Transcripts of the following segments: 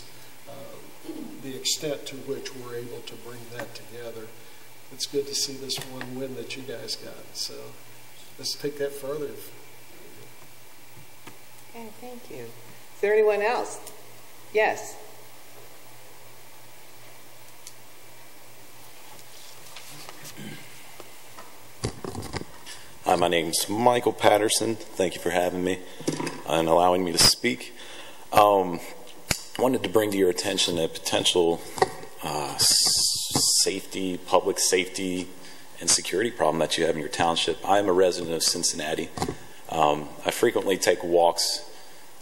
officers, the extent to which we're able to bring that together. It's good to see this one win that you guys got. So let's take that further. Okay, thank you. Is there anyone else? Yes. Hi, my name's Michael Patterson. Thank you for having me and allowing me to speak. Wanted to bring to your attention a potential public safety and security problem that you have in your township. I am a resident of Cincinnati. I frequently take walks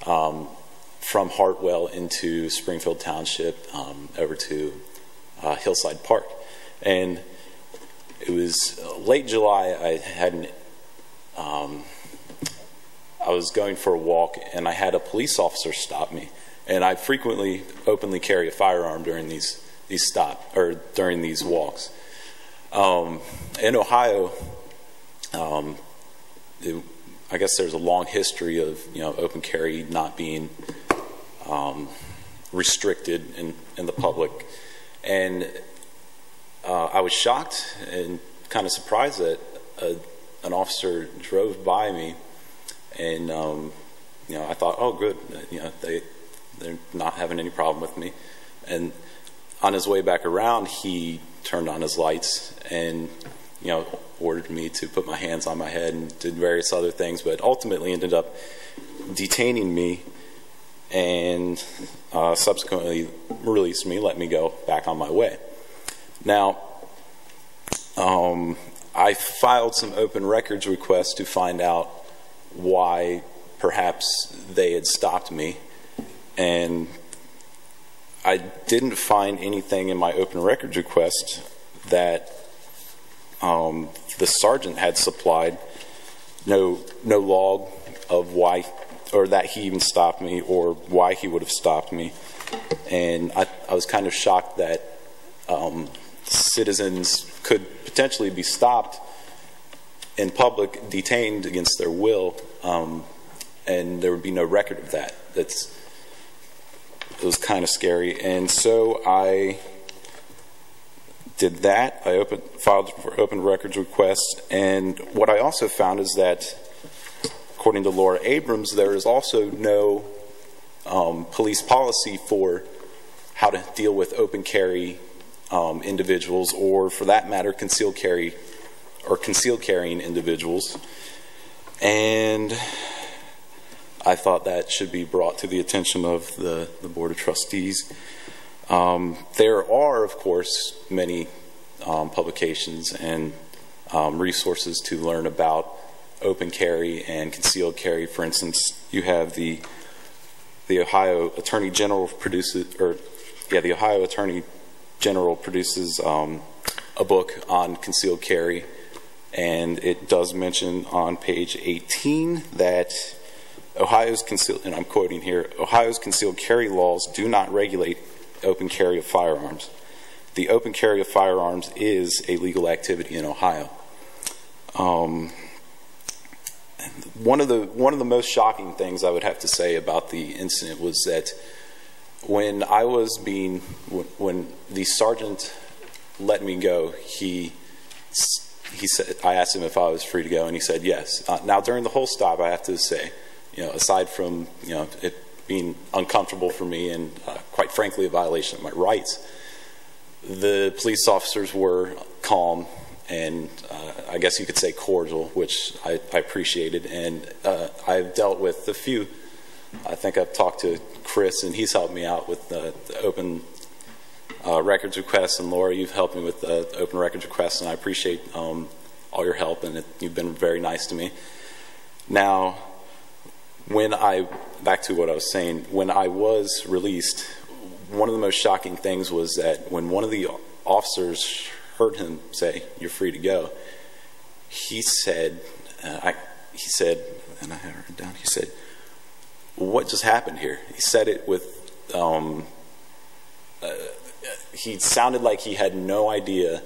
from Hartwell into Springfield Township over to Hillside Park. And it was late July. I was going for a walk and I had a police officer stop me. And I frequently openly carry a firearm during these walks. In Ohio, I guess there's a long history of open carry not being restricted in the public, and I was shocked and kind of surprised that an officer drove by me, and I thought, oh, good, they're not having any problem with me. And on his way back around, he turned on his lights and ordered me to put my hands on my head and did various other things, but ultimately ended up detaining me and subsequently released me, let me go back on my way. Now, I filed some open records requests to find out why perhaps they had stopped me, and I didn't find anything in my open records request that the sergeant had supplied. No log of why, or that he even stopped me, or why he would have stopped me. And I was kind of shocked that citizens could potentially be stopped in public, detained against their will, and there would be no record of that. It was kind of scary. And so I did that. I filed for open records requests, and what I also found is that, according to Laura Abrams, there is also no police policy for how to deal with open carry individuals, or for that matter, concealed carrying individuals. And I thought that should be brought to the attention of the Board of Trustees. There are, of course, many publications and resources to learn about open carry and concealed carry. For instance, you have the Ohio Attorney General produces, the Ohio Attorney General produces a book on concealed carry, and it does mention on page 18 that and I'm quoting here, Ohio's concealed carry laws do not regulate open carry of firearms. The open carry of firearms is a legal activity in Ohio. One of the most shocking things I would have to say about the incident was that when the sergeant let me go, he said, I asked him if I was free to go, and he said yes. Now, during the whole stop, I have to say, aside from it being uncomfortable for me and quite frankly a violation of my rights, the police officers were calm and I guess you could say cordial, which I appreciated. And I've dealt with a few. I think I've talked to Chris, and he's helped me out with the open records requests, and Laura, you've helped me with the open records requests, and I appreciate all your help, and you've been very nice to me. Now, back to what I was saying, when I was released, one of the most shocking things was that when one of the officers heard him say, "You're free to go," he said, and I have it down, he said, "What just happened here?" He said it with, he sounded like he had no idea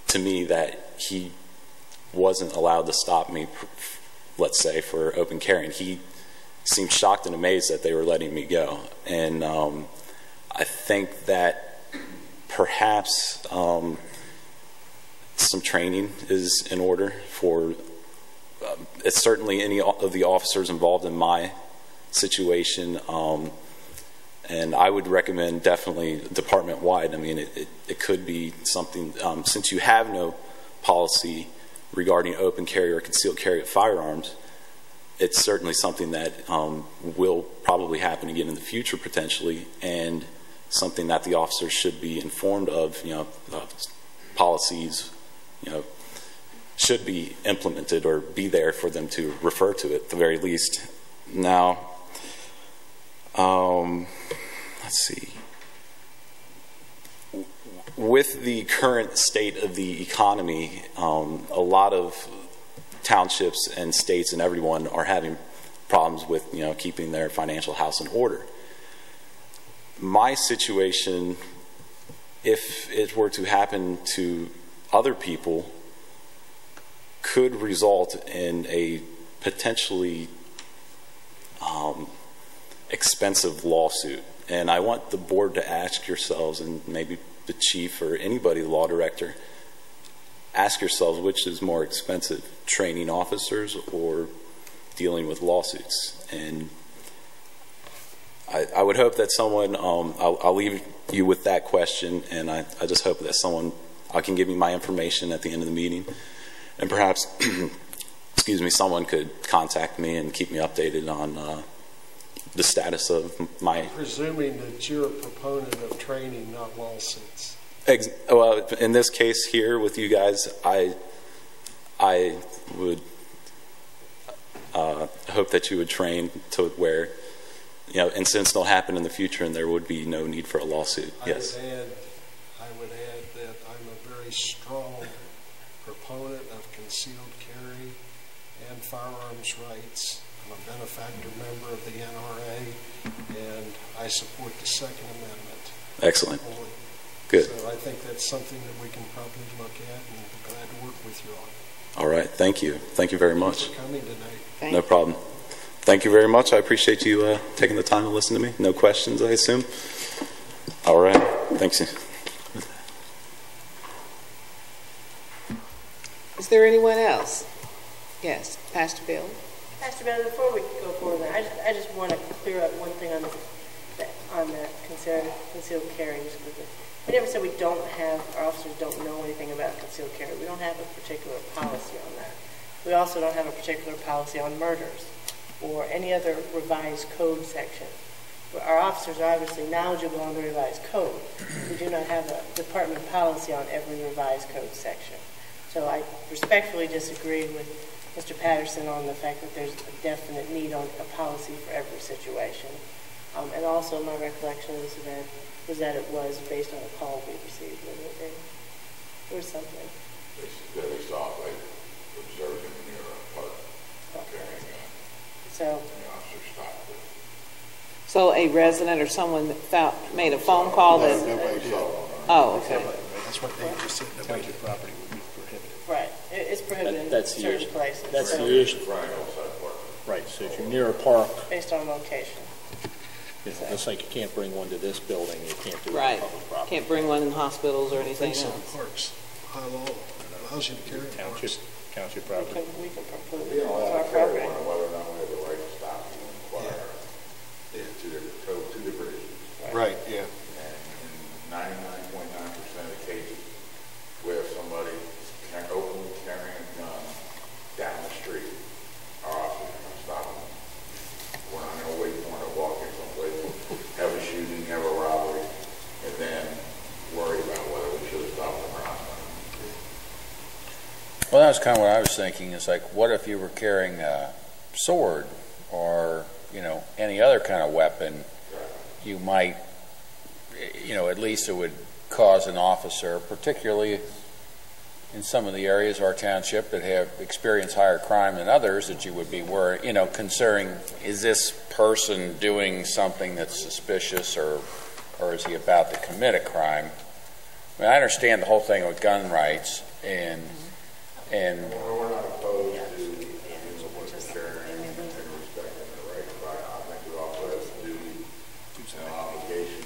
to me that he wasn't allowed to stop me, let's say, for open carrying. He seemed shocked and amazed that they were letting me go. And I think that perhaps some training is in order for it's certainly any of the officers involved in my situation, and I would recommend definitely department-wide. I mean, it could be something, since you have no policy regarding open carry or concealed carry of firearms, it's certainly something that will probably happen again in the future potentially, and something that the officers should be informed of. Policies, should be implemented or be there for them to refer to it at the very least. Now, let's see. With the current state of the economy, a lot of townships and states and everyone are having problems with keeping their financial house in order. My situation, if it were to happen to other people, could result in a potentially expensive lawsuit. And I want the board to ask yourselves, and maybe the chief or anybody, the law director, ask yourselves which is more expensive, training officers or dealing with lawsuits. And I would hope that someone, I'll leave you with that question, and I just hope that someone can give me my information at the end of the meeting, and perhaps excuse me, someone could contact me and keep me updated on the status of my... Presuming that you're a proponent of training, not lawsuits. Well, in this case here with you guys, I would hope that you would train to where incidents don't happen in the future and there would be no need for a lawsuit. Yes. I would add that I'm a very strong proponent of concealed carry and firearms rights. I'm a benefactor member of the NRA, and I support the Second Amendment. Excellent. Fully. Good. So I think that's something that we can probably look at, and I'm glad to work with you on. All right. Thank you. Thank you very much. Thank you for coming tonight. No problem. Thank you very much. I appreciate you taking the time to listen to me. No questions, I assume. All right. Thanks. Is there anyone else? Yes, Pastor Bill. Pastor Bill, before we go forward, I just want to clear up one thing on that concealed carry. We never said we don't have, our officers don't know anything about concealed carry. We don't have a particular policy on that. We also don't have a particular policy on murders or any other revised code section. Our officers are obviously knowledgeable on the revised code. We do not have a department policy on every revised code section. So I respectfully disagree with Mr. Patterson on the fact that there's a definite need on a policy for every situation. And also my recollection of this event was that it was based on a call we received, or something. They saw it, observed him near a park carrying a gun. So, and the officer stopped it. So a resident or someone made a phone call that... Nobody did. Oh, okay. That's what they just said. Township property would be prohibited. right, it's prohibited in certain places. That's so, the issue. Right, Right, so if you're near a park, based on location. it's like you can't bring one to this building, you can't do it Right. on public property. Can't bring one in hospitals or I anything think so. else. Parks, high law, it allows you to carry parks. Township We property. can put We it don't on have our to carry property. one, whether or not we have the right to stop and inquire. It's two different issues. Right, yeah. And in 99.9% of the cases where somebody can openly carry a gun down the street, our officers are going to stop them. We're not going to wait for them to walk in someplace, have a shooting, have a robbery, and then worry about whether we should have stopped them or not. Well, that's kind of what I was thinking. It's like, what if you were carrying a sword or, any other kind of weapon? You might, at least it would cause an officer, particularly in some of the areas of our township that have experienced higher crime than others, that you would be worried, considering, is this person doing something that's suspicious or is he about to commit a crime? I mean, I understand the whole thing with gun rights and Well, we're not opposed to carrying and respecting the rights, but I think we also have a duty and obligation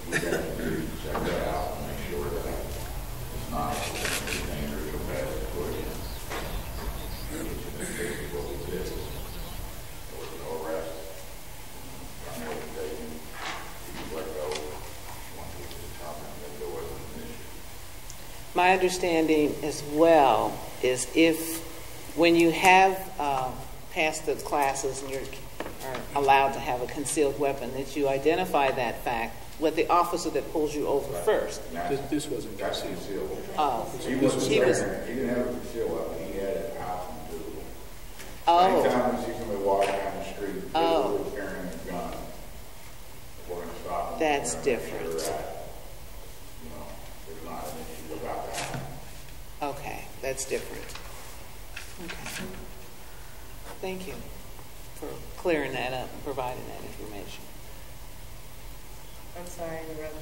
we have to check that out and make sure that it's not anything or too bad to put in. Which is basically what we did. There was no arrest. I know that they can let go once it's determined that there wasn't an issue. My understanding as well is if, when you have passed the classes and you're allowed to have a concealed weapon, that you identify that fact with the officer that pulls you over first. This wasn't That's concealed. concealed. Oh, He didn't have a concealed weapon, he had it out from the oh, anytime we see somebody walking down the street, Oh. carrying a gun, we're gonna stop them. That's We're gonna make sure different. that, you know, there's not an issue about that. okay, that's different. Okay. Thank you for clearing that up and providing that information. I'm sorry, I interrupted.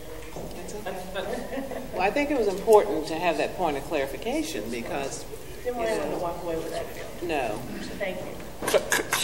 That's okay. Well, I think it was important to have that point of clarification because, Didn't want anyone to walk away with that feeling. no. So thank you. Clarification